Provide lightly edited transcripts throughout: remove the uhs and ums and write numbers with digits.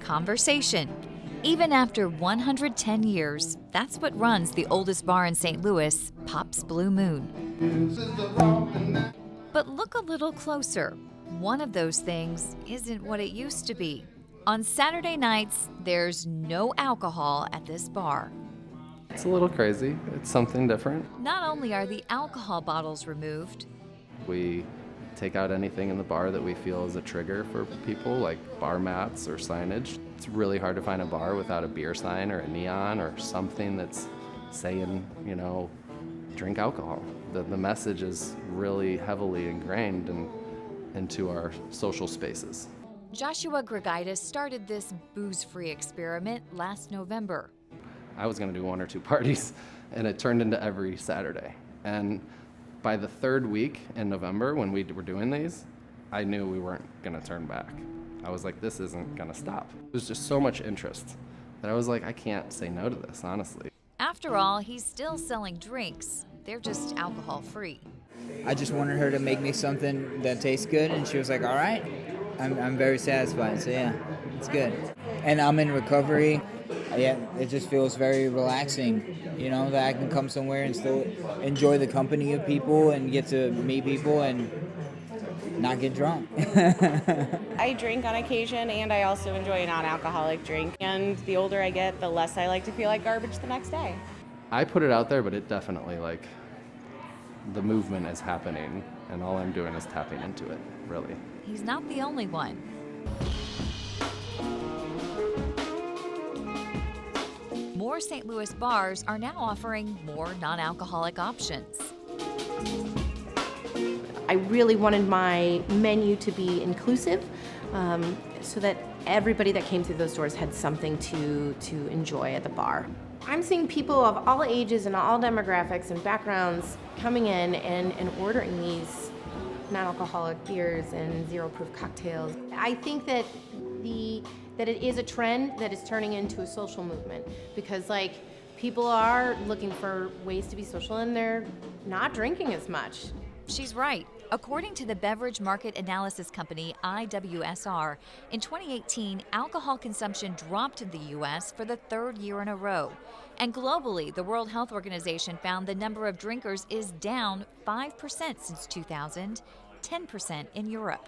conversation. Even after 110 years, that's what runs the oldest bar in St. Louis, Pop's Blue Moon. But look a little closer. One of those things isn't what it used to be. On Saturday nights, there's no alcohol at this bar. It's a little crazy. It's something different. Not only are the alcohol bottles removed, We take out anything in the bar that we feel is a trigger for people, like bar mats or signage. It's really hard to find a bar without a beer sign or a neon or something that's saying, drink alcohol. The message is really heavily ingrained into our social spaces. Joshua Grigaitis started this booze-free experiment last November. I was going to do 1 or 2 parties, and it turned into every Saturday. And by the 3rd week in November, when we were doing these, I knew we weren't going to turn back. I was like, this isn't going to stop. It was just so much interest that I was like, I can't say no to this, honestly. After all, he's still selling drinks. They're just alcohol-free. I just wanted her to make me something that tastes good, and she was like, all right. I'm very satisfied, so yeah, it's good. And I'm in recovery. Yeah, it just feels very relaxing, that I can come somewhere and still enjoy the company of people and get to meet people and not get drunk. I drink on occasion, and I also enjoy a non-alcoholic drink. And the older I get, the less I like to feel like garbage the next day. I put it out there, but it definitely, the movement is happening, and all I'm doing is tapping into it, really. He's not the only one. More St. Louis bars are now offering more non-alcoholic options. I really wanted my menu to be inclusive, so that everybody that came through those doors had something to enjoy at the bar. I'm seeing people of all ages and all demographics and backgrounds coming in and ordering these non-alcoholic beers and zero-proof cocktails. I think that it is a trend that is turning into a social movement, because people are looking for ways to be social and they're not drinking as much. She's right. According to the beverage market analysis company IWSR, in 2018, alcohol consumption dropped in the U.S. for the 3rd year in a row. And globally, the World Health Organization found the number of drinkers is down 5% since 2000, 10% in Europe.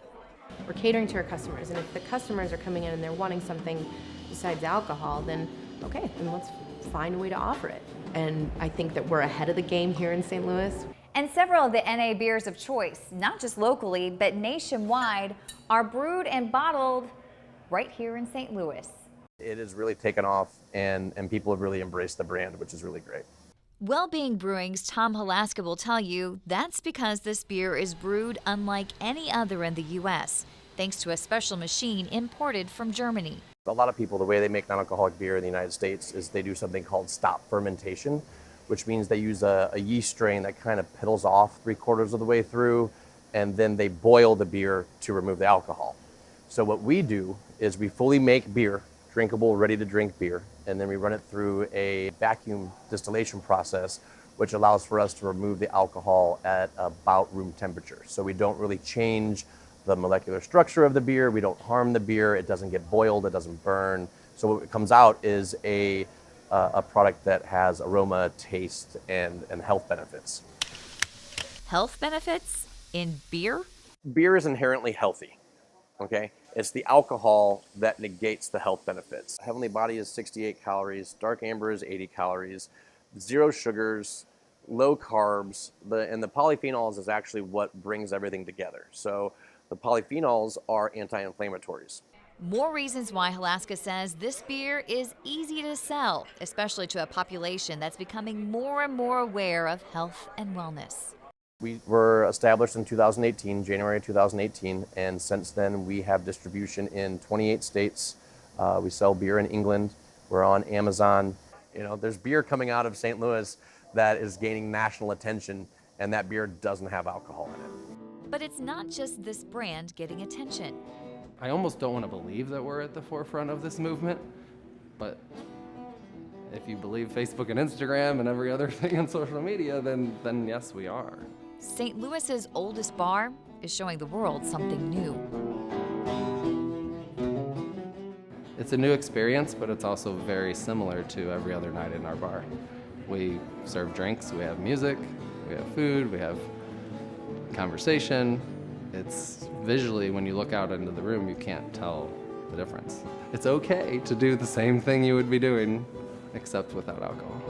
We're catering to our customers, and if the customers are coming in and they're wanting something besides alcohol, then okay, then let's find a way to offer it. And I think that we're ahead of the game here in St. Louis. And several of the NA beers of choice, not just locally, but nationwide, are brewed and bottled right here in St. Louis. It has really taken off, and people have really embraced the brand, which is really great. WellBeing Brewing's Tom Halaska will tell you that's because this beer is brewed unlike any other in the U.S., thanks to a special machine imported from Germany. A lot of people, the way they make non-alcoholic beer in the United States is they do something called stop fermentation, which means they use a yeast strain that kind of piddles off 3/4 of the way through, and then they boil the beer to remove the alcohol. So what we do is we fully make beer, drinkable, ready to drink beer, and then we run it through a vacuum distillation process, which allows for us to remove the alcohol at about room temperature. So we don't really change the molecular structure of the beer, we don't harm the beer, it doesn't get boiled, it doesn't burn. So what comes out is a product that has aroma, taste, and health benefits. Health benefits in beer? Beer is inherently healthy, okay? It's the alcohol that negates the health benefits. Heavenly Body is 68 calories, Dark Amber is 80 calories, 0 sugars, low carbs, and the polyphenols is actually what brings everything together. So the polyphenols are anti-inflammatories. More reasons why Halaska says this beer is easy to sell, especially to a population that's becoming more and more aware of health and wellness. We were established in 2018, January 2018, and since then we have distribution in 28 states. We sell beer in England. We're on Amazon. There's beer coming out of St. Louis that is gaining national attention, and that beer doesn't have alcohol in it. But it's not just this brand getting attention. I almost don't want to believe that we're at the forefront of this movement, but if you believe Facebook and Instagram and every other thing on social media, then yes, we are. St. Louis's oldest bar is showing the world something new. It's a new experience, but it's also very similar to every other night in our bar. We serve drinks, we have music, we have food, we have conversation. It's visually, when you look out into the room, you can't tell the difference. It's okay to do the same thing you would be doing, except without alcohol.